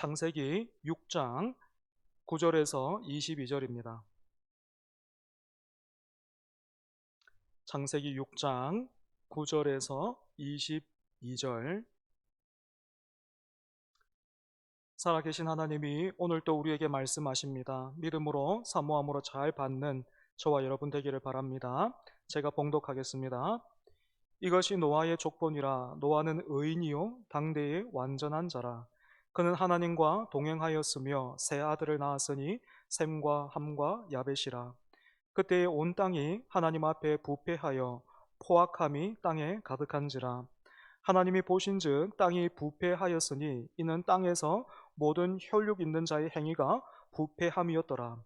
창세기 6장 9절에서 22절입니다. 창세기 6장 9절에서 22절. 살아계신 하나님이 오늘 또 우리에게 말씀하십니다. 믿음으로 사모함으로 잘 받는 저와 여러분 되기를 바랍니다. 제가 봉독하겠습니다. 이것이 노아의 족본이라. 노아는 의인이요 당대의 완전한 자라. 그는 하나님과 동행하였으며 세 아들을 낳았으니 셈과 함과 야벳이라. 그때에 온 땅이 하나님 앞에 부패하여 포악함이 땅에 가득한지라. 하나님이 보신즉 땅이 부패하였으니 이는 땅에서 모든 혈육 있는 자의 행위가 부패함이었더라.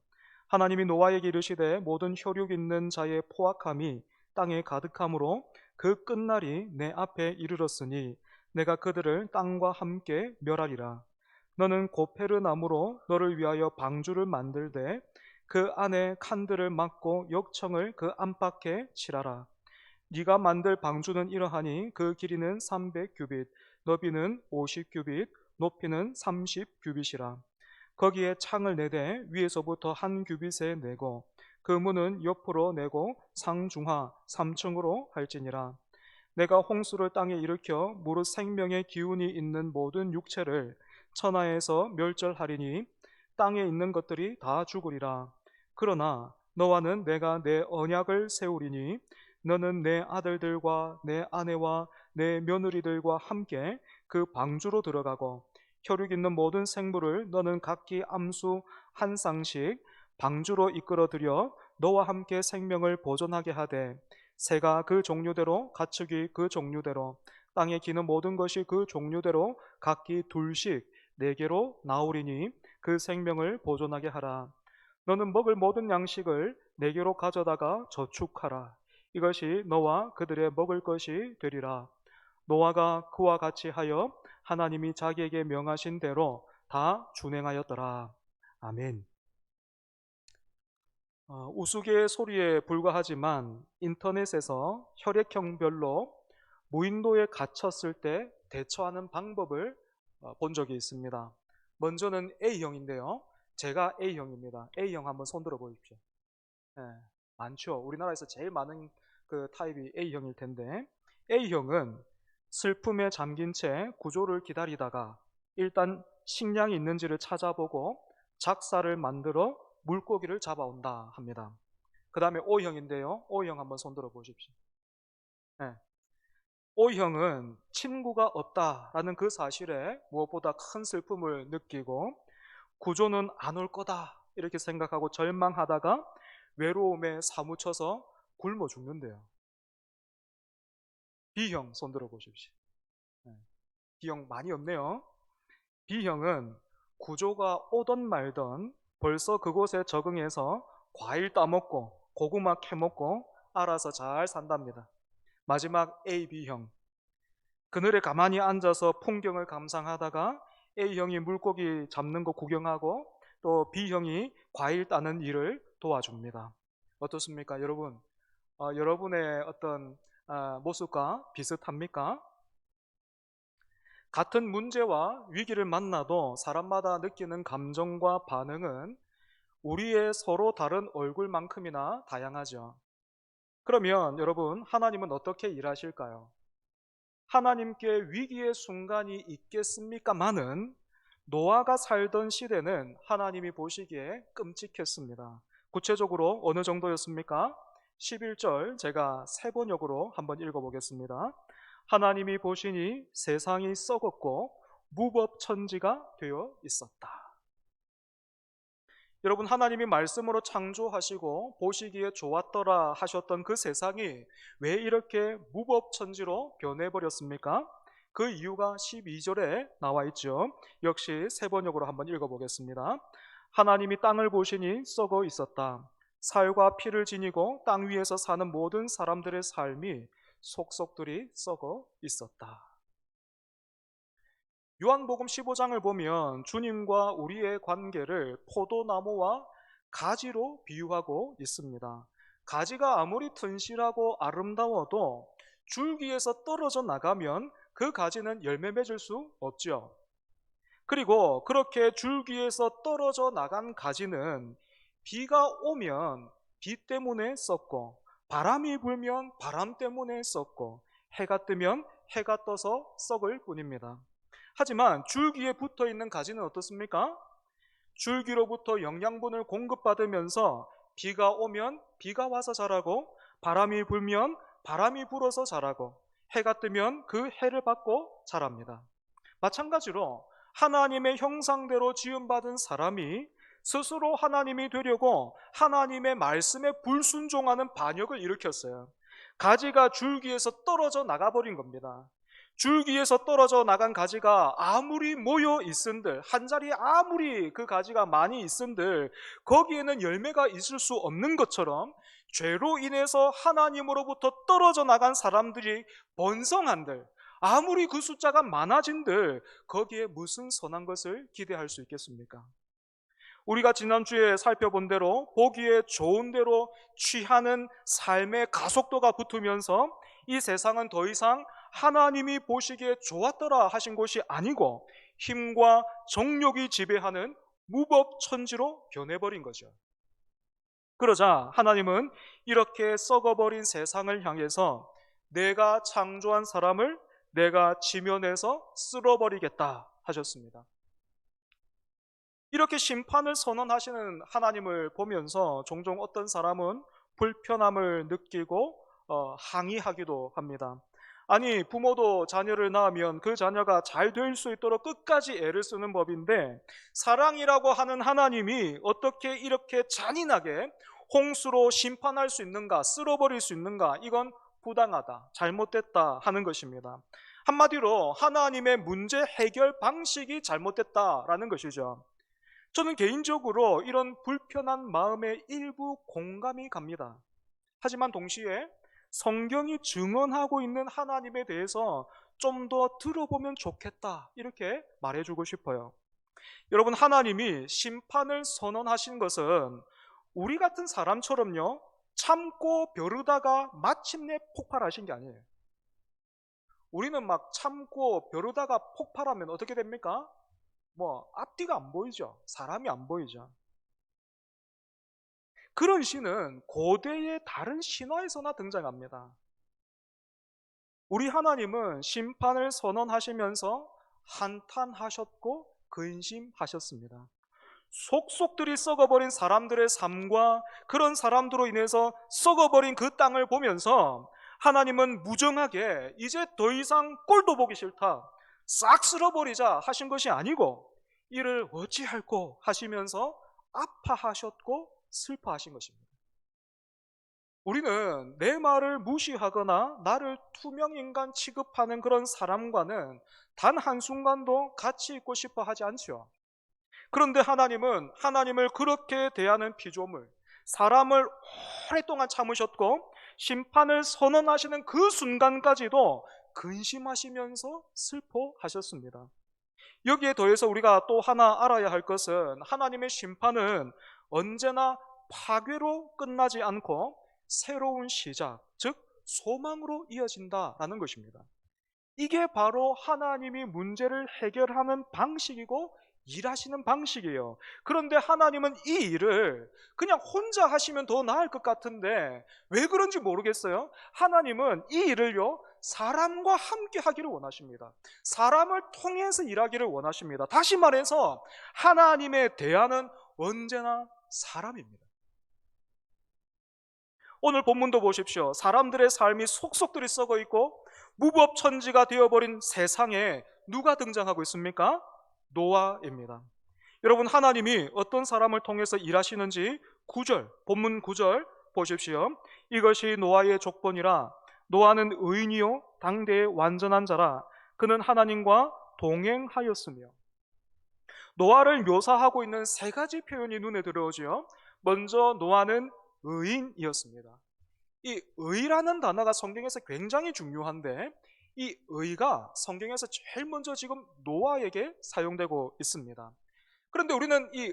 하나님이 노아에게 이르시되 모든 혈육 있는 자의 포악함이 땅에 가득함으로 그 끝날이 내 앞에 이르렀으니 내가 그들을 땅과 함께 멸하리라. 너는 고페르 나무로 너를 위하여 방주를 만들되 그 안에 칸들을 막고 역청을 그 안팎에 칠하라. 네가 만들 방주는 이러하니 그 길이는 300규빗, 너비는 50규빗, 높이는 30규빗이라. 거기에 창을 내되 위에서부터 한 규빗에 내고 그 문은 옆으로 내고 상중하 3층으로 할지니라. 내가 홍수를 땅에 일으켜 무릇 생명의 기운이 있는 모든 육체를 천하에서 멸절하리니 땅에 있는 것들이 다 죽으리라. 그러나 너와는 내가 내 언약을 세우리니 너는 내 아들들과 내 아내와 내 며느리들과 함께 그 방주로 들어가고 혈육 있는 모든 생물을 너는 각기 암수 한 쌍씩 방주로 이끌어들여 너와 함께 생명을 보존하게 하되 새가 그 종류대로 가축이 그 종류대로 땅에 기는 모든 것이 그 종류대로 각기 둘씩 4개로 나오리니 그 생명을 보존하게 하라. 너는 먹을 모든 양식을 4개로 가져다가 저축하라. 이것이 너와 그들의 먹을 것이 되리라. 노아가 그와 같이 하여 하나님이 자기에게 명하신 대로 다 준행하였더라. 아멘. 우스개의 소리에 불과하지만 인터넷에서 혈액형별로 무인도에 갇혔을 때 대처하는 방법을 본 적이 있습니다. 먼저는 A형인데요. 제가 A형입니다. A형 한번 손들어 보십시오. 네, 많죠. 우리나라에서 제일 많은 그 타입이 A형일 텐데, A형은 슬픔에 잠긴 채 구조를 기다리다가 일단 식량이 있는지를 찾아보고 작사를 만들어 물고기를 잡아온다 합니다. 그 다음에 O형인데요. O형 한번 손들어 보십시오. 네. O형은 친구가 없다라는 그 사실에 무엇보다 큰 슬픔을 느끼고 구조는 안 올 거다 이렇게 생각하고 절망하다가 외로움에 사무쳐서 굶어 죽는데요. B형 손들어 보십시오. B형 많이 없네요. B형은 구조가 오던 말던 벌써 그곳에 적응해서 과일 따먹고 고구마 캐먹고 알아서 잘 산답니다. 마지막 A, B형. 그늘에 가만히 앉아서 풍경을 감상하다가 A형이 물고기 잡는 거 구경하고 또 B형이 과일 따는 일을 도와줍니다. 어떻습니까, 여러분? 여러분의 어떤 모습과 비슷합니까? 같은 문제와 위기를 만나도 사람마다 느끼는 감정과 반응은 우리의 서로 다른 얼굴만큼이나 다양하죠. 그러면 여러분, 하나님은 어떻게 일하실까요? 하나님께 위기의 순간이 있겠습니까마는 노아가 살던 시대는 하나님이 보시기에 끔찍했습니다. 구체적으로 어느 정도였습니까? 11절 제가 세번역으로 한번 읽어보겠습니다. 하나님이 보시니 세상이 썩었고 무법천지가 되어 있었다. 여러분, 하나님이 말씀으로 창조하시고 보시기에 좋았더라 하셨던 그 세상이 왜 이렇게 무법천지로 변해버렸습니까? 그 이유가 12절에 나와 있죠. 역시 세번역으로 한번 읽어보겠습니다. 하나님이 땅을 보시니 썩어 있었다. 살과 피를 지니고 땅 위에서 사는 모든 사람들의 삶이 속속들이 썩어 있었다. 요한복음 15장을 보면 주님과 우리의 관계를 포도나무와 가지로 비유하고 있습니다. 가지가 아무리 튼실하고 아름다워도 줄기에서 떨어져 나가면 그 가지는 열매 맺을 수 없죠. 그리고 그렇게 줄기에서 떨어져 나간 가지는 비가 오면 비 때문에 썩고, 바람이 불면 바람 때문에 썩고, 해가 뜨면 해가 떠서 썩을 뿐입니다. 하지만 줄기에 붙어 있는 가지는 어떻습니까? 줄기로부터 영양분을 공급받으면서 비가 오면 비가 와서 자라고, 바람이 불면 바람이 불어서 자라고, 해가 뜨면 그 해를 받고 자랍니다. 마찬가지로 하나님의 형상대로 지음받은 사람이 스스로 하나님이 되려고 하나님의 말씀에 불순종하는 반역을 일으켰어요. 가지가 줄기에서 떨어져 나가버린 겁니다. 줄기에서 떨어져 나간 가지가 아무리 모여 있은들, 한 자리에 아무리 그 가지가 많이 있은들 거기에는 열매가 있을 수 없는 것처럼, 죄로 인해서 하나님으로부터 떨어져 나간 사람들이 번성한들, 아무리 그 숫자가 많아진들 거기에 무슨 선한 것을 기대할 수 있겠습니까? 우리가 지난주에 살펴본 대로 보기에 좋은 대로 취하는 삶의 가속도가 붙으면서 이 세상은 더 이상 하나님이 보시기에 좋았더라 하신 곳이 아니고 힘과 정욕이 지배하는 무법천지로 변해버린 거죠. 그러자 하나님은 이렇게 썩어버린 세상을 향해서 내가 창조한 사람을 내가 지면에서 쓸어버리겠다 하셨습니다. 이렇게 심판을 선언하시는 하나님을 보면서 종종 어떤 사람은 불편함을 느끼고 항의하기도 합니다. 아니, 부모도 자녀를 낳으면 그 자녀가 잘 될 수 있도록 끝까지 애를 쓰는 법인데, 사랑이라고 하는 하나님이 어떻게 이렇게 잔인하게 홍수로 심판할 수 있는가, 쓸어버릴 수 있는가? 이건 부당하다, 잘못됐다 하는 것입니다. 한마디로 하나님의 문제 해결 방식이 잘못됐다라는 것이죠. 저는 개인적으로 이런 불편한 마음에 일부 공감이 갑니다. 하지만 동시에 성경이 증언하고 있는 하나님에 대해서 좀 더 들어보면 좋겠다, 이렇게 말해주고 싶어요. 여러분, 하나님이 심판을 선언하신 것은 우리 같은 사람처럼요, 참고 벼르다가 마침내 폭발하신 게 아니에요. 우리는 막 참고 벼르다가 폭발하면 어떻게 됩니까? 앞뒤가 안 보이죠. 사람이 안 보이죠. 그런 시는 고대의 다른 신화에서나 등장합니다. 우리 하나님은 심판을 선언하시면서 한탄하셨고 근심하셨습니다. 속속들이 썩어버린 사람들의 삶과 그런 사람들로 인해서 썩어버린 그 땅을 보면서 하나님은 무정하게 이제 더 이상 꼴도 보기 싫다, 싹 쓸어버리자 하신 것이 아니고, 이를 어찌할꼬 하시면서 아파하셨고 슬퍼하신 것입니다. 우리는 내 말을 무시하거나 나를 투명인간 취급하는 그런 사람과는 단 한순간도 같이 있고 싶어 하지 않죠. 그런데 하나님은 하나님을 그렇게 대하는 피조물, 사람을 오랫동안 참으셨고 심판을 선언하시는 그 순간까지도 근심하시면서 슬퍼하셨습니다. 여기에 더해서 우리가 또 하나 알아야 할 것은, 하나님의 심판은 언제나 파괴로 끝나지 않고 새로운 시작, 즉 소망으로 이어진다라는 것입니다. 이게 바로 하나님이 문제를 해결하는 방식이고 일하시는 방식이에요. 그런데 하나님은 이 일을 그냥 혼자 하시면 더 나을 것 같은데 왜 그런지 모르겠어요. 하나님은 이 일을요, 사람과 함께 하기를 원하십니다. 사람을 통해서 일하기를 원하십니다. 다시 말해서 하나님의 대안은 언제나 사람입니다. 오늘 본문도 보십시오. 사람들의 삶이 속속들이 썩어 있고 무법천지가 되어버린 세상에 누가 등장하고 있습니까? 노아입니다. 여러분, 하나님이 어떤 사람을 통해서 일하시는지 본문 9절 보십시오. 이것이 노아의 족본이라. 노아는 의인이요 당대의 완전한 자라. 그는 하나님과 동행하였으며. 노아를 묘사하고 있는 세 가지 표현이 눈에 들어오죠. 먼저 노아는 의인이었습니다. 이 의라는 단어가 성경에서 굉장히 중요한데, 이 의가 성경에서 제일 먼저 지금 노아에게 사용되고 있습니다. 그런데 우리는 이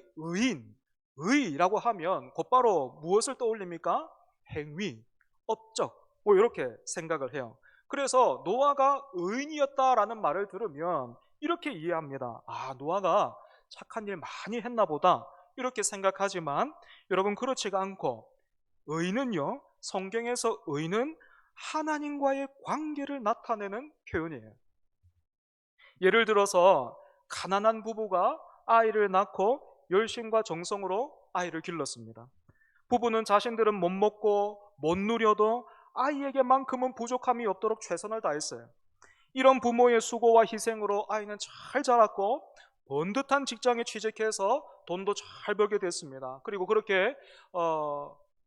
의라고 하면 곧바로 무엇을 떠올립니까? 행위, 업적, 이렇게 생각을 해요. 그래서 노아가 의인이었다라는 말을 들으면 이렇게 이해합니다. 아, 노아가 착한 일 많이 했나 보다 이렇게 생각하지만 여러분 그렇지가 않고 의는요, 성경에서 의는 하나님과의 관계를 나타내는 표현이에요. 예를 들어서 가난한 부부가 아이를 낳고 열심과 정성으로 아이를 길렀습니다. 부부는 자신들은 못 먹고 못 누려도 아이에게만큼은 부족함이 없도록 최선을 다했어요. 이런 부모의 수고와 희생으로 아이는 잘 자랐고 번듯한 직장에 취직해서 돈도 잘 벌게 됐습니다. 그리고 그렇게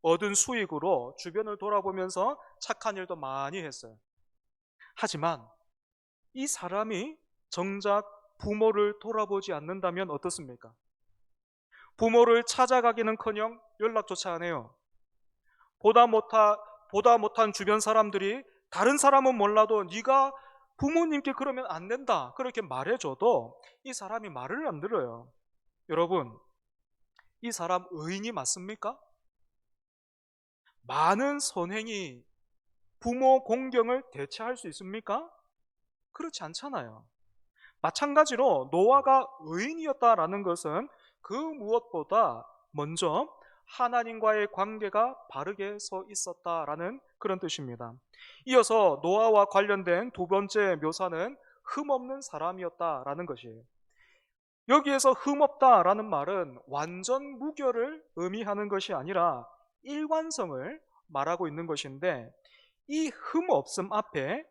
얻은 수익으로 주변을 돌아보면서 착한 일도 많이 했어요. 하지만 이 사람이 정작 부모를 돌아보지 않는다면 어떻습니까? 부모를 찾아가기는커녕 연락조차 안 해요. 보다 못한 주변 사람들이 다른 사람은 몰라도 네가 부모님께 그러면 안 된다 그렇게 말해줘도 이 사람이 말을 안 들어요. 여러분, 이 사람 의인이 맞습니까? 많은 선행이 부모 공경을 대체할 수 있습니까? 그렇지 않잖아요. 마찬가지로 노아가 의인이었다라는 것은 그 무엇보다 먼저 하나님과의 관계가 바르게 서 있었다라는 그런 뜻입니다. 이어서 노아와 관련된 두 번째 묘사는 흠없는 사람이었다라는 것이에요. 여기에서 흠없다라는 말은 완전 무결을 의미하는 것이 아니라 일관성을 말하고 있는 것인데 이 흠없음 앞에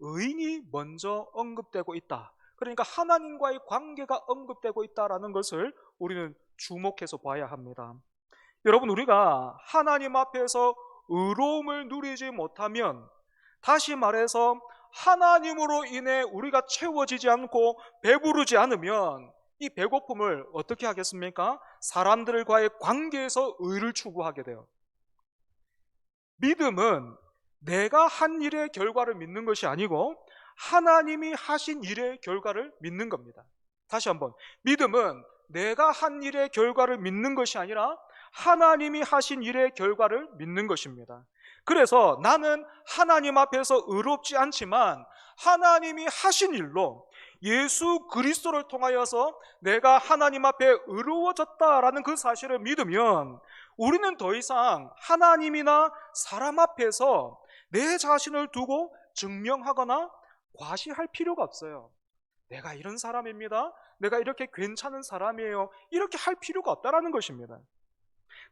의인이 먼저 언급되고 있다. 그러니까 하나님과의 관계가 언급되고 있다라는 것을 우리는 주목해서 봐야 합니다. 여러분, 우리가 하나님 앞에서 의로움을 누리지 못하면, 다시 말해서 하나님으로 인해 우리가 채워지지 않고 배부르지 않으면 이 배고픔을 어떻게 하겠습니까? 사람들과의 관계에서 의를 추구하게 돼요. 믿음은 내가 한 일의 결과를 믿는 것이 아니고 하나님이 하신 일의 결과를 믿는 겁니다. 다시 한번, 믿음은 내가 한 일의 결과를 믿는 것이 아니라 하나님이 하신 일의 결과를 믿는 것입니다. 그래서 나는 하나님 앞에서 의롭지 않지만 하나님이 하신 일로 예수 그리스도를 통하여서 내가 하나님 앞에 의로워졌다라는 그 사실을 믿으면 우리는 더 이상 하나님이나 사람 앞에서 내 자신을 두고 증명하거나 과시할 필요가 없어요. 내가 이런 사람입니다. 내가 이렇게 괜찮은 사람이에요. 이렇게 할 필요가 없다라는 것입니다.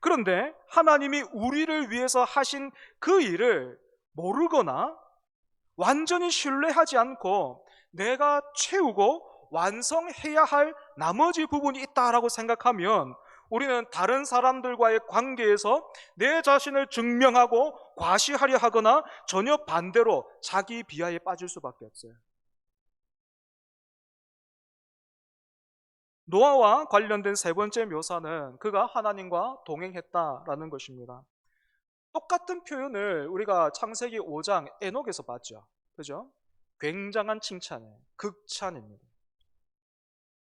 그런데 하나님이 우리를 위해서 하신 그 일을 모르거나 완전히 신뢰하지 않고 내가 채우고 완성해야 할 나머지 부분이 있다라고 생각하면 우리는 다른 사람들과의 관계에서 내 자신을 증명하고 과시하려 하거나 전혀 반대로 자기 비하에 빠질 수밖에 없어요. 노아와 관련된 세 번째 묘사는 그가 하나님과 동행했다라는 것입니다. 똑같은 표현을 우리가 창세기 5장 에녹에서 봤죠. 그죠? 굉장한 칭찬이에요. 극찬입니다.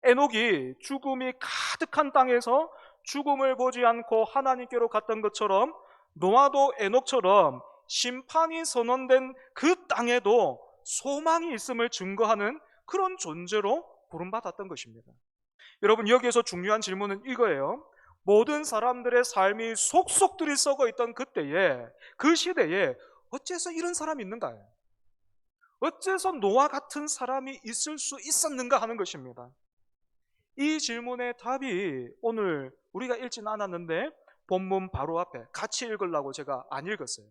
에녹이 죽음이 가득한 땅에서 죽음을 보지 않고 하나님께로 갔던 것처럼 노아도 에녹처럼 심판이 선언된 그 땅에도 소망이 있음을 증거하는 그런 존재로 부름받았던 것입니다. 여러분, 여기에서 중요한 질문은 이거예요. 모든 사람들의 삶이 속속들이 썩어 있던 그때에, 그 시대에 어째서 이런 사람이 있는가요? 어째서 노아 같은 사람이 있을 수 있었는가 하는 것입니다. 이 질문의 답이 오늘 우리가 읽지는 않았는데 본문 바로 앞에 같이 읽으려고 제가 안 읽었어요.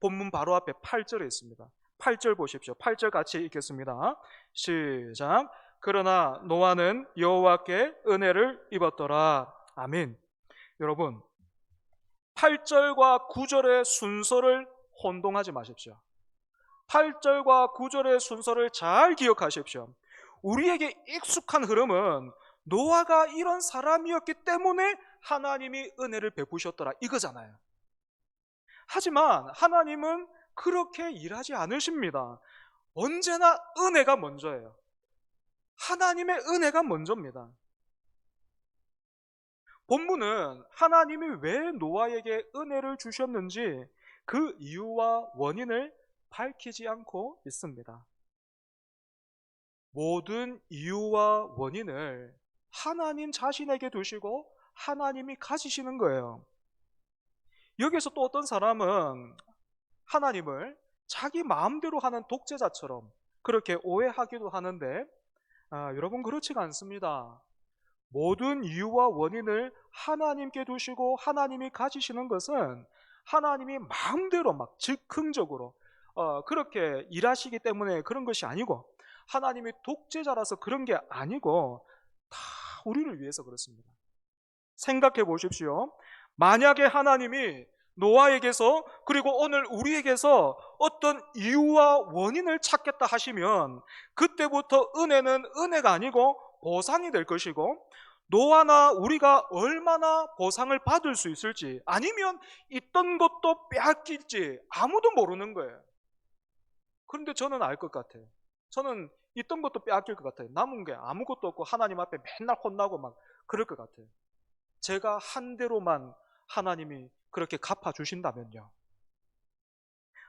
본문 바로 앞에 8절에 있습니다. 8절 보십시오. 8절 같이 읽겠습니다. 시작. 그러나 노아는 여호와께 은혜를 입었더라. 아멘. 여러분, 8절과 9절의 순서를 혼동하지 마십시오. 8절과 9절의 순서를 잘 기억하십시오. 우리에게 익숙한 흐름은 노아가 이런 사람이었기 때문에 하나님이 은혜를 베푸셨더라 이거잖아요. 하지만 하나님은 그렇게 일하지 않으십니다. 언제나 은혜가 먼저예요. 하나님의 은혜가 먼저입니다. 본문은 하나님이 왜 노아에게 은혜를 주셨는지 그 이유와 원인을 밝히지 않고 있습니다. 모든 이유와 원인을 하나님 자신에게 두시고 하나님이 가지시는 거예요. 여기서 또 어떤 사람은 하나님을 자기 마음대로 하는 독재자처럼 그렇게 오해하기도 하는데, 여러분, 그렇지가 않습니다. 모든 이유와 원인을 하나님께 두시고 하나님이 가지시는 것은 하나님이 마음대로 막 즉흥적으로 그렇게 일하시기 때문에 그런 것이 아니고, 하나님이 독재자라서 그런 게 아니고 다 우리를 위해서 그렇습니다. 생각해 보십시오. 만약에 하나님이 노아에게서 그리고 오늘 우리에게서 어떤 이유와 원인을 찾겠다 하시면 그때부터 은혜는 은혜가 아니고 보상이 될 것이고, 노아나 우리가 얼마나 보상을 받을 수 있을지, 아니면 있던 것도 빼앗길지 아무도 모르는 거예요. 그런데 저는 알 것 같아요. 저는 있던 것도 빼앗길 것 같아요. 남은 게 아무것도 없고 하나님 앞에 맨날 혼나고 막 그럴 것 같아요. 제가 한 대로만 하나님이 그렇게 갚아주신다면요.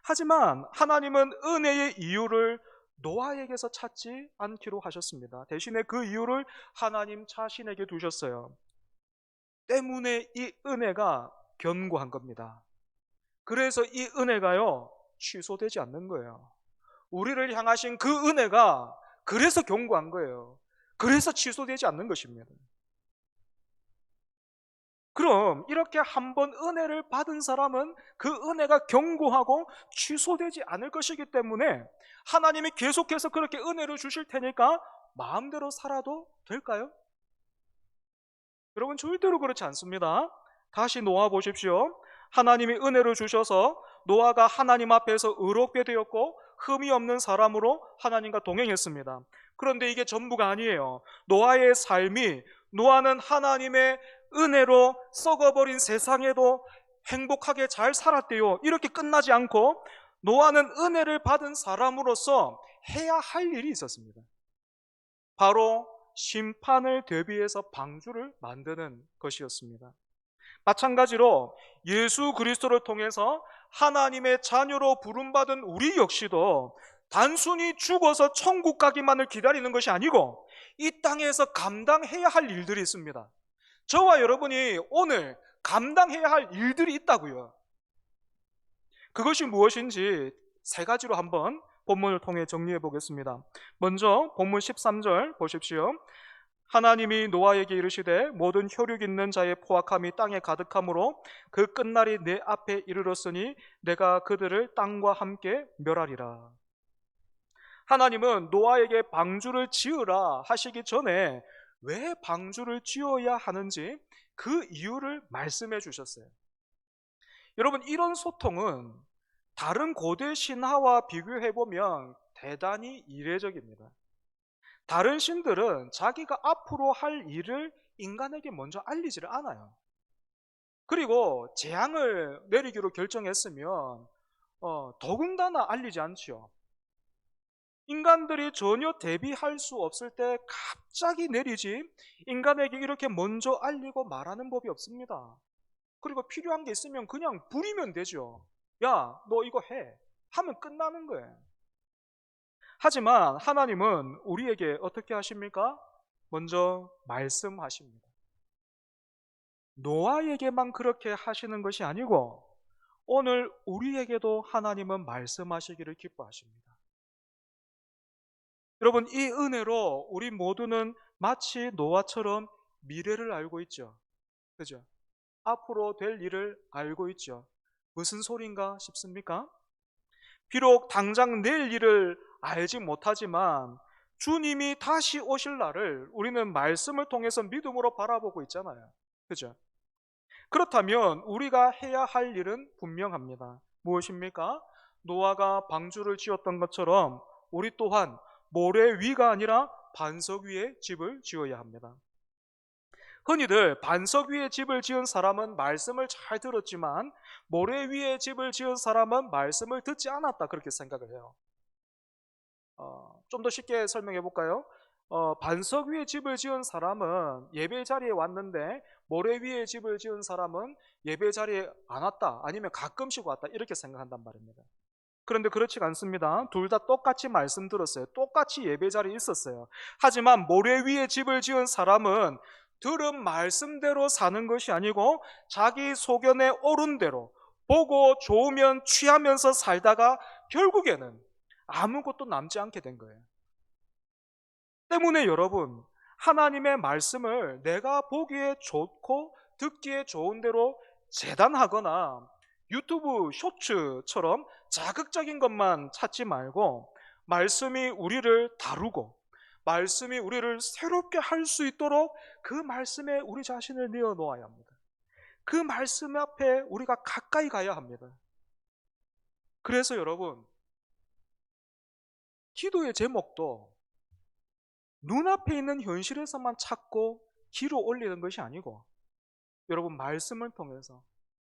하지만 하나님은 은혜의 이유를 노아에게서 찾지 않기로 하셨습니다. 대신에 그 이유를 하나님 자신에게 두셨어요. 때문에 이 은혜가 견고한 겁니다. 그래서 이 은혜가요, 취소되지 않는 거예요. 우리를 향하신 그 은혜가 그래서 견고한 거예요. 그래서 취소되지 않는 것입니다. 그럼 이렇게 한 번 은혜를 받은 사람은 그 은혜가 견고하고 취소되지 않을 것이기 때문에 하나님이 계속해서 그렇게 은혜를 주실 테니까 마음대로 살아도 될까요? 여러분, 절대로 그렇지 않습니다. 다시 노아 보십시오. 하나님이 은혜를 주셔서 노아가 하나님 앞에서 의롭게 되었고 흠이 없는 사람으로 하나님과 동행했습니다. 그런데 이게 전부가 아니에요. 노아의 삶이, 노아는 하나님의 은혜로 썩어버린 세상에도 행복하게 잘 살았대요. 이렇게 끝나지 않고 노아는 은혜를 받은 사람으로서 해야 할 일이 있었습니다. 바로 심판을 대비해서 방주를 만드는 것이었습니다. 마찬가지로 예수 그리스도를 통해서 하나님의 자녀로 부름받은 우리 역시도 단순히 죽어서 천국 가기만을 기다리는 것이 아니고 이 땅에서 감당해야 할 일들이 있습니다. 저와 여러분이 오늘 감당해야 할 일들이 있다고요. 그것이 무엇인지 세 가지로 한번 본문을 통해 정리해 보겠습니다. 먼저 본문 13절 보십시오. 하나님이 노아에게 이르시되 모든 혈육 있는 자의 포악함이 땅에 가득하므로 그 끝날이 내 앞에 이르렀으니 내가 그들을 땅과 함께 멸하리라. 하나님은 노아에게 방주를 지으라 하시기 전에 왜 방주를 지어야 하는지 그 이유를 말씀해 주셨어요. 여러분, 이런 소통은 다른 고대 신화와 비교해 보면 대단히 이례적입니다. 다른 신들은 자기가 앞으로 할 일을 인간에게 먼저 알리지를 않아요. 그리고 재앙을 내리기로 결정했으면 더군다나 알리지 않죠. 인간들이 전혀 대비할 수 없을 때 갑자기 내리지 인간에게 이렇게 먼저 알리고 말하는 법이 없습니다. 그리고 필요한 게 있으면 그냥 부리면 되죠. 야, 너 이거 해. 하면 끝나는 거예요. 하지만 하나님은 우리에게 어떻게 하십니까? 먼저 말씀하십니다. 노아에게만 그렇게 하시는 것이 아니고 오늘 우리에게도 하나님은 말씀하시기를 기뻐하십니다. 여러분, 이 은혜로 우리 모두는 마치 노아처럼 미래를 알고 있죠. 그죠? 앞으로 될 일을 알고 있죠. 무슨 소린가 싶습니까? 비록 당장 내일 일을 알지 못하지만 주님이 다시 오실 날을 우리는 말씀을 통해서 믿음으로 바라보고 있잖아요. 그죠? 그렇다면 우리가 해야 할 일은 분명합니다. 무엇입니까? 노아가 방주를 지었던 것처럼 우리 또한 모래 위가 아니라 반석 위에 집을 지어야 합니다. 흔히들 반석 위에 집을 지은 사람은 말씀을 잘 들었지만 모래 위에 집을 지은 사람은 말씀을 듣지 않았다, 그렇게 생각을 해요. 좀 더 쉽게 설명해 볼까요? 반석 위에 집을 지은 사람은 예배 자리에 왔는데 모래 위에 집을 지은 사람은 예배 자리에 안 왔다, 아니면 가끔씩 왔다, 이렇게 생각한단 말입니다. 그런데 그렇지 않습니다. 둘 다 똑같이 말씀 들었어요. 똑같이 예배 자리에 있었어요. 하지만 모래 위에 집을 지은 사람은 들은 말씀대로 사는 것이 아니고 자기 소견에 옳은 대로 보고 좋으면 취하면서 살다가 결국에는 아무것도 남지 않게 된 거예요. 때문에 여러분, 하나님의 말씀을 내가 보기에 좋고 듣기에 좋은 대로 재단하거나 유튜브 쇼츠처럼 자극적인 것만 찾지 말고 말씀이 우리를 다루고 말씀이 우리를 새롭게 할 수 있도록 그 말씀에 우리 자신을 내어 놓아야 합니다. 그 말씀 앞에 우리가 가까이 가야 합니다. 그래서 여러분, 기도의 제목도 눈앞에 있는 현실에서만 찾고 기로 올리는 것이 아니고 여러분 말씀을 통해서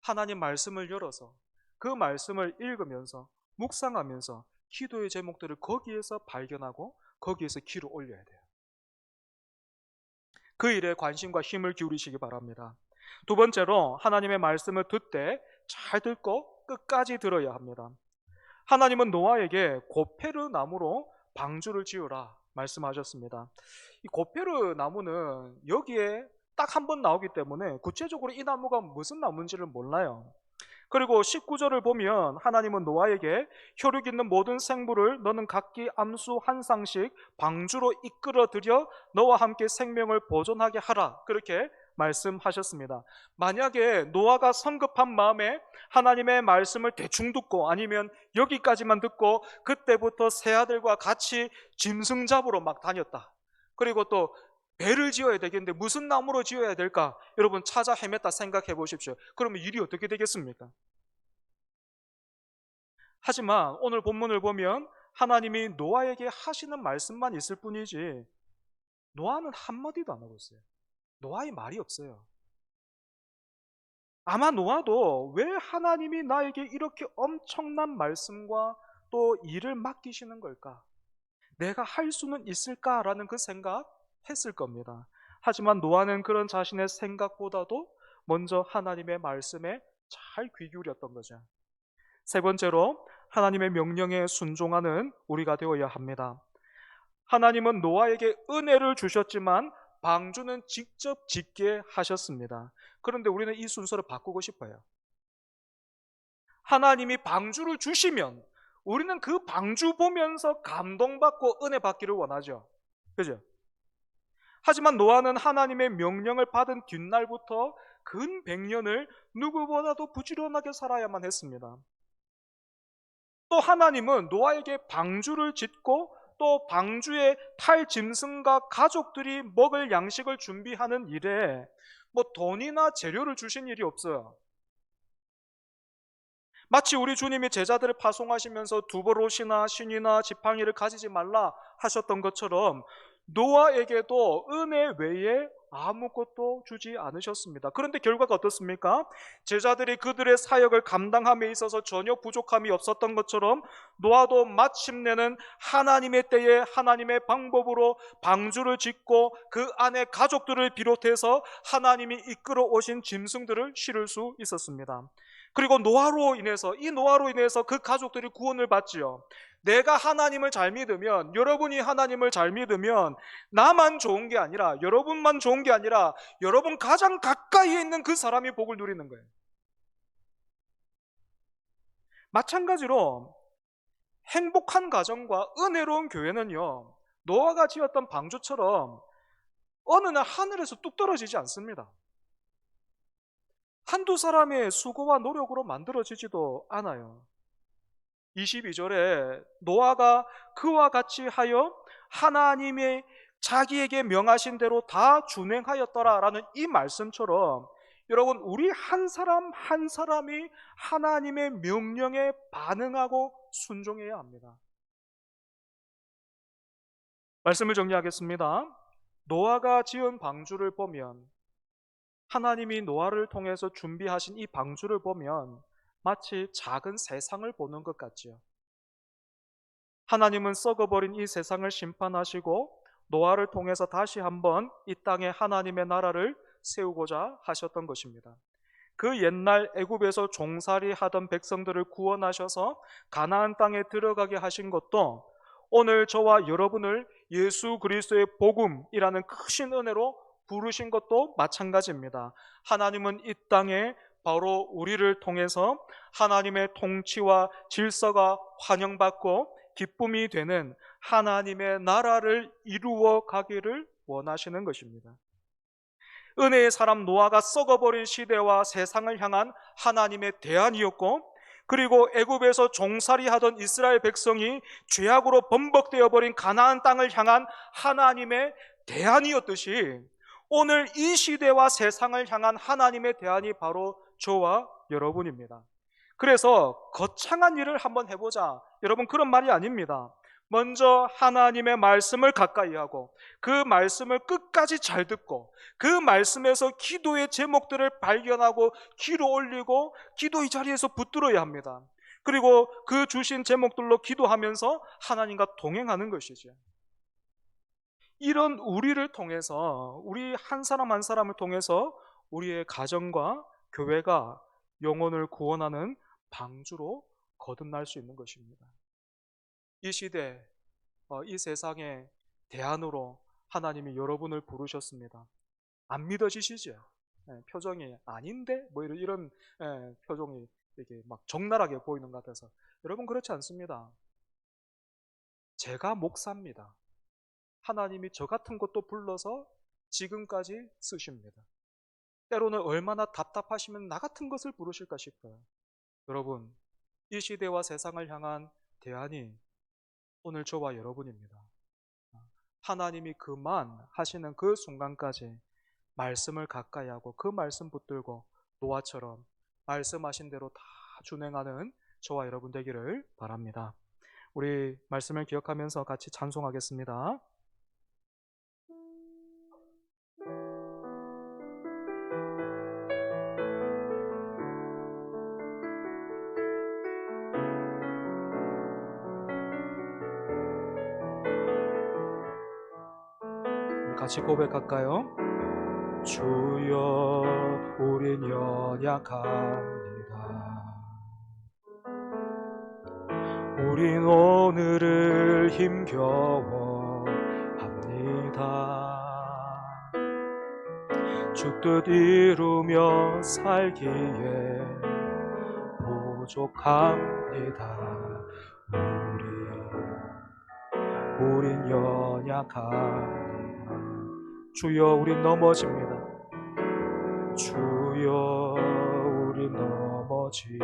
하나님 말씀을 열어서 그 말씀을 읽으면서 묵상하면서 기도의 제목들을 거기에서 발견하고 거기에서 기로 올려야 돼요. 그 일에 관심과 힘을 기울이시기 바랍니다. 두 번째로 하나님의 말씀을 듣되 잘 듣고 끝까지 들어야 합니다. 하나님은 노아에게 고페르 나무로 방주를 지으라 말씀하셨습니다. 이 고페르 나무는 여기에 딱 한 번 나오기 때문에 구체적으로 이 나무가 무슨 나무인지를 몰라요. 그리고 19절을 보면 하나님은 노아에게 혈육 있는 모든 생물을 너는 각기 암수 한 쌍씩 방주로 이끌어들여 너와 함께 생명을 보존하게 하라, 그렇게 말씀하셨습니다. 만약에 노아가 성급한 마음에 하나님의 말씀을 대충 듣고 아니면 여기까지만 듣고 그때부터 새 아들과 같이 짐승 잡으러 막 다녔다, 그리고 또 배를 지어야 되겠는데 무슨 나무로 지어야 될까, 여러분 찾아 헤맸다 생각해 보십시오. 그러면 일이 어떻게 되겠습니까? 하지만 오늘 본문을 보면 하나님이 노아에게 하시는 말씀만 있을 뿐이지 노아는 한마디도 안 하고 있어요. 노아의 말이 없어요. 아마 노아도 왜 하나님이 나에게 이렇게 엄청난 말씀과 또 일을 맡기시는 걸까? 내가 할 수는 있을까라는 그 생각 했을 겁니다. 하지만 노아는 그런 자신의 생각보다도 먼저 하나님의 말씀에 잘 귀 기울였던 거죠. 세 번째로 하나님의 명령에 순종하는 우리가 되어야 합니다. 하나님은 노아에게 은혜를 주셨지만 방주는 직접 짓게 하셨습니다. 그런데 우리는 이 순서를 바꾸고 싶어요. 하나님이 방주를 주시면 우리는 그 방주 보면서 감동받고 은혜 받기를 원하죠. 그죠? 하지만 노아는 하나님의 명령을 받은 뒷날부터 근 100년을 누구보다도 부지런하게 살아야만 했습니다. 또 하나님은 노아에게 방주를 짓고 또 방주에 탈 짐승과 가족들이 먹을 양식을 준비하는 일에 뭐 돈이나 재료를 주신 일이 없어요. 마치 우리 주님이 제자들을 파송하시면서 두보롯이나 신이나 지팡이를 가지지 말라 하셨던 것처럼 노아에게도 은혜 외에 아무것도 주지 않으셨습니다. 그런데 결과가 어떻습니까? 제자들이 그들의 사역을 감당함에 있어서 전혀 부족함이 없었던 것처럼 노아도 마침내는 하나님의 때에 하나님의 방법으로 방주를 짓고 그 안에 가족들을 비롯해서 하나님이 이끌어 오신 짐승들을 실을 수 있었습니다. 그리고 노아로 인해서 그 가족들이 구원을 받지요. 내가 하나님을 잘 믿으면, 여러분이 하나님을 잘 믿으면 나만 좋은 게 아니라, 여러분만 좋은 게 아니라 여러분 가장 가까이에 있는 그 사람이 복을 누리는 거예요. 마찬가지로 행복한 가정과 은혜로운 교회는요, 노아가 지었던 방주처럼 어느 날 하늘에서 뚝 떨어지지 않습니다. 한두 사람의 수고와 노력으로 만들어지지도 않아요. 22절에 노아가 그와 같이 하여 하나님의 자기에게 명하신 대로 다 준행하였더라라는 이 말씀처럼 여러분, 우리 한 사람 한 사람이 하나님의 명령에 반응하고 순종해야 합니다. 말씀을 정리하겠습니다. 노아가 지은 방주를 보면, 하나님이 노아를 통해서 준비하신 이 방주를 보면 마치 작은 세상을 보는 것 같지요. 하나님은 썩어버린 이 세상을 심판하시고 노아를 통해서 다시 한번 이 땅에 하나님의 나라를 세우고자 하셨던 것입니다. 그 옛날 애굽에서 종살이 하던 백성들을 구원하셔서 가나안 땅에 들어가게 하신 것도 오늘 저와 여러분을 예수 그리스도의 복음이라는 크신 은혜로 부르신 것도 마찬가지입니다. 하나님은 이 땅에 바로 우리를 통해서 하나님의 통치와 질서가 환영받고 기쁨이 되는 하나님의 나라를 이루어 가기를 원하시는 것입니다. 은혜의 사람 노아가 썩어버린 시대와 세상을 향한 하나님의 대안이었고, 그리고 애굽에서 종살이하던 이스라엘 백성이 죄악으로 범벅되어 버린 가나안 땅을 향한 하나님의 대안이었듯이 오늘 이 시대와 세상을 향한 하나님의 대안이 바로 저와 여러분입니다. 그래서 거창한 일을 한번 해보자, 여러분, 그런 말이 아닙니다. 먼저 하나님의 말씀을 가까이 하고 그 말씀을 끝까지 잘 듣고 그 말씀에서 기도의 제목들을 발견하고 기도 올리고 기도의 자리에서 붙들어야 합니다. 그리고 그 주신 제목들로 기도하면서 하나님과 동행하는 것이죠. 이런 우리를 통해서, 우리 한 사람 한 사람을 통해서 우리의 가정과 교회가 영혼을 구원하는 방주로 거듭날 수 있는 것입니다. 이 시대, 이 세상의 대안으로 하나님이 여러분을 부르셨습니다. 안 믿어지시죠? 표정이 아닌데? 뭐 이런 표정이 이렇게 막 적나라하게 보이는 것 같아서. 여러분, 그렇지 않습니다. 제가 목사입니다. 하나님이 저 같은 것도 불러서 지금까지 쓰십니다. 때로는 얼마나 답답하시면 나 같은 것을 부르실까 싶어요. 여러분, 이 시대와 세상을 향한 대안이 오늘 저와 여러분입니다. 하나님이 그만 하시는 그 순간까지 말씀을 가까이 하고 그 말씀 붙들고 노아처럼 말씀하신 대로 다 준행하는 저와 여러분 되기를 바랍니다. 우리 말씀을 기억하면서 같이 찬송하겠습니다. 같이 고백할까요? 주여, 우린 연약합니다. 우린 오늘을 힘겨워 합니다. 주 뜻 이루며 살기에 부족합니다. 우린 연약합니다. 주여, 우린 넘어집니다. 주여, 우린 넘어집니다.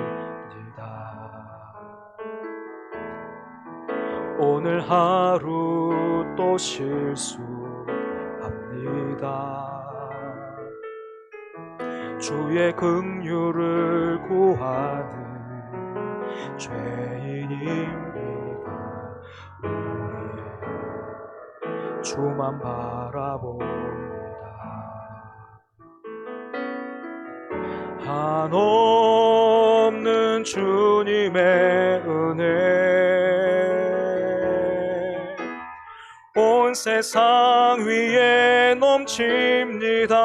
오늘 하루 또 실수합니다. 주의 긍휼을 구하는 죄인입니다. 우리 주만 바라봅니다. 한없는 주님의 은혜 온 세상 위에 넘칩니다.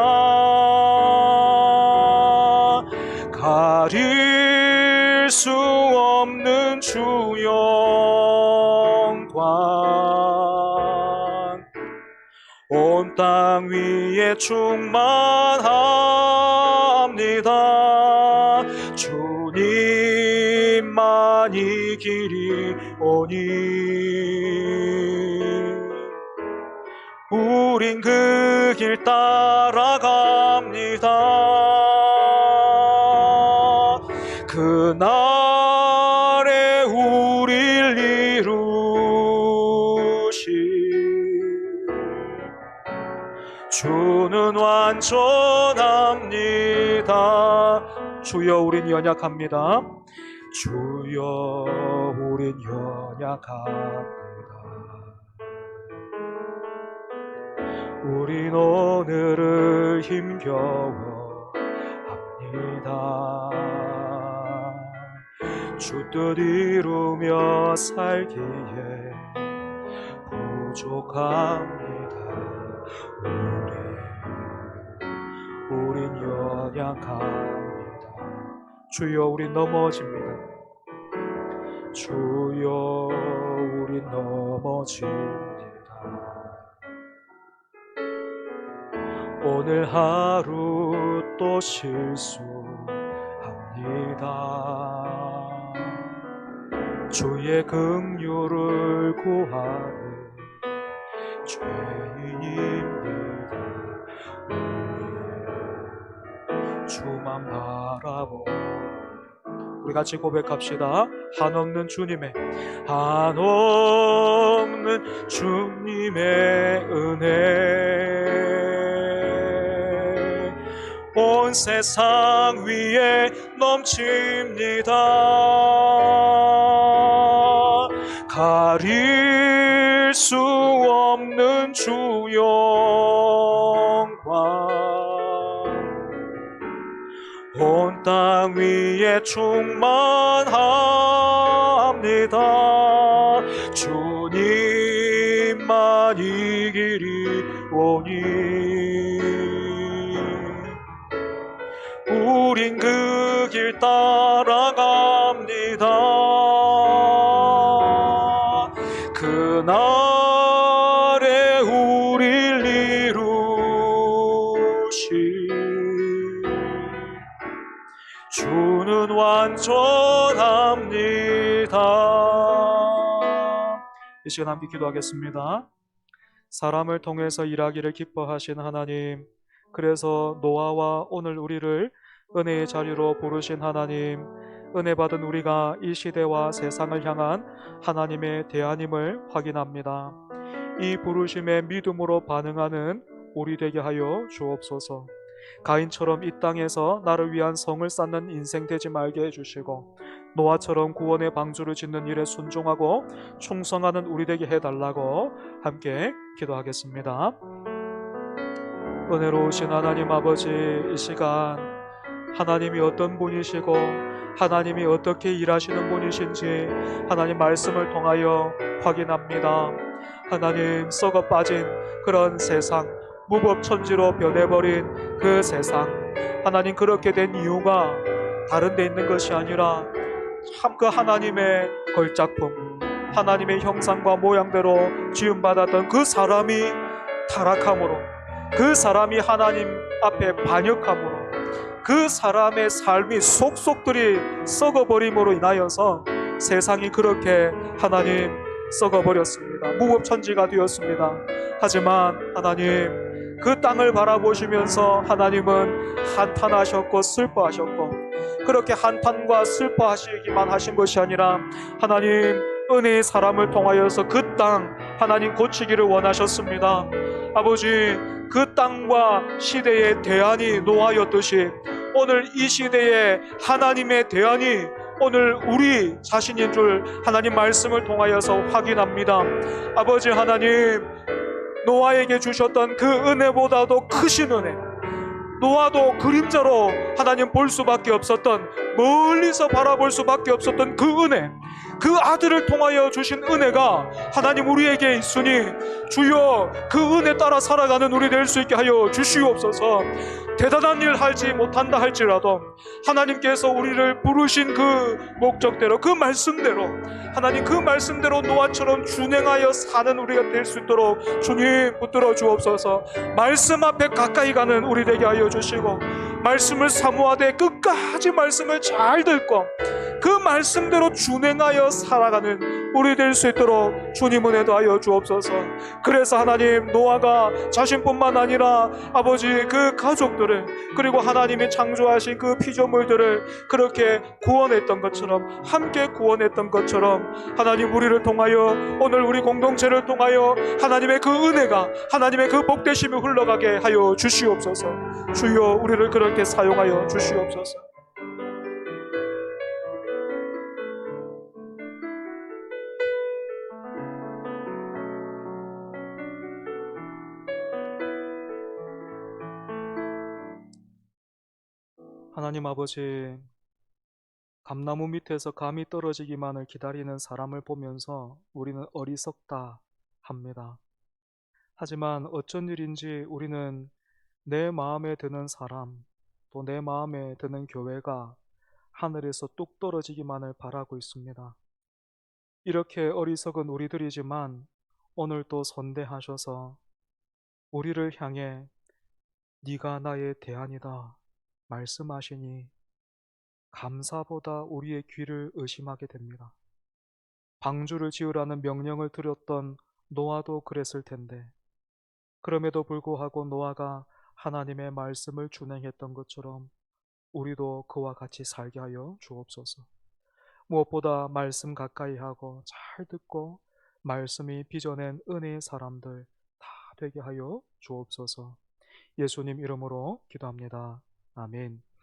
가릴 수 없는 주 영광 온 땅 위에 충만합니다. 주님만이 길이 오니 우린 그 길 따라갑니다. 그날에 우릴 이루실 주는 완전합니다. 주여, 우린 연약합니다. 주여, 우린 연약합니다. 우린 오늘을 힘겨워 합니다. 주 뜻 이루며 살기에 부족합니다. 우린 연약합니다. 주여 우리 넘어집니다. 주여 우리 넘어집니다. 오늘 하루 또 실수합니다. 주의 긍휼을 구하는 죄인입니다. 주만 바라보. 우리 같이 고백합시다. 한없는 주님의 은혜 온 세상 위에 넘칩니다. 가릴 수 없는 주 영광 온 땅 위에 충만합니다. 주님만 이 길이 오니 우린 그 길 따라갑니다. 그날에 우릴 이루시 주는 완전합니다. 이 시간 함께 기도하겠습니다. 사람을 통해서 일하기를 기뻐하신 하나님, 그래서 노아와 오늘 우리를 은혜의 자리로 부르신 하나님, 은혜 받은 우리가 이 시대와 세상을 향한 하나님의 대안임을 확인합니다. 이 부르심에 믿음으로 반응하는 우리 되게 하여 주옵소서. 가인처럼 이 땅에서 나를 위한 성을 쌓는 인생 되지 말게 해주시고, 노아처럼 구원의 방주를 짓는 일에 순종하고 충성하는 우리 되게 해달라고 함께 기도하겠습니다. 은혜로우신 하나님 아버지, 이 시간 하나님이 어떤 분이시고 하나님이 어떻게 일하시는 분이신지 하나님 말씀을 통하여 확인합니다. 하나님, 썩어 빠진 그런 세상, 무법천지로 변해버린 그 세상, 하나님 그렇게 된 이유가 다른 데 있는 것이 아니라 참 그 하나님의 걸작품, 하나님의 형상과 모양대로 지음받았던 그 사람이 타락함으로, 그 사람이 하나님 앞에 반역함으로, 그 사람의 삶이 속속들이 썩어버림으로 인하여서 세상이 그렇게 하나님 썩어버렸습니다. 무법천지가 되었습니다. 하지만 하나님, 그 땅을 바라보시면서 하나님은 한탄하셨고 슬퍼하셨고, 그렇게 한탄과 슬퍼하시기만 하신 것이 아니라 하나님 은혜의 사람을 통하여서 그 땅 하나님 고치기를 원하셨습니다. 아버지, 그 땅과 시대의 대안이 노아였듯이 오늘 이 시대의 하나님의 대안이 오늘 우리 자신인 줄 하나님 말씀을 통하여서 확인합니다. 아버지 하나님, 노아에게 주셨던 그 은혜보다도 크신 은혜, 노아도 그림자로 하나님 볼 수밖에 없었던, 멀리서 바라볼 수밖에 없었던 그 은혜, 그 아들을 통하여 주신 은혜가 하나님 우리에게 있으니 주여 그 은혜 따라 살아가는 우리 될 수 있게 하여 주시옵소서. 대단한 일 하지 못한다 할지라도 하나님께서 우리를 부르신 그 목적대로, 그 말씀대로, 하나님 그 말씀대로 노아처럼 준행하여 사는 우리가 될 수 있도록 주님 붙들어 주옵소서. 말씀 앞에 가까이 가는 우리 되게 하여 주시고, 말씀을 사모하되 끝까지 말씀을 잘 듣고 그 말씀대로 준행하여 살아가는 우리 될 수 있도록 주님 은혜도 하여 주옵소서. 그래서 하나님, 노아가 자신뿐만 아니라 아버지 그 가족들을, 그리고 하나님이 창조하신 그 피조물들을 그렇게 구원했던 것처럼, 함께 구원했던 것처럼 하나님 우리를 통하여, 오늘 우리 공동체를 통하여 하나님의 그 은혜가, 하나님의 그 복되심이 흘러가게 하여 주시옵소서. 주여 우리를 그렇게 사용하여 주시옵소서. 하나님 아버지, 감나무 밑에서 감이 떨어지기만을 기다리는 사람을 보면서 우리는 어리석다 합니다. 하지만 어쩐 일인지 우리는 내 마음에 드는 사람, 또 내 마음에 드는 교회가 하늘에서 뚝 떨어지기만을 바라고 있습니다. 이렇게 어리석은 우리들이지만 오늘도 선대하셔서 우리를 향해 네가 나의 대안이다 말씀하시니 감사보다 우리의 귀를 의심하게 됩니다. 방주를 지으라는 명령을 드렸던 노아도 그랬을 텐데 그럼에도 불구하고 노아가 하나님의 말씀을 준행했던 것처럼 우리도 그와 같이 살게 하여 주옵소서. 무엇보다 말씀 가까이 하고 잘 듣고 말씀이 빚어낸 은혜의 사람들 다 되게 하여 주옵소서. 예수님 이름으로 기도합니다. 아멘.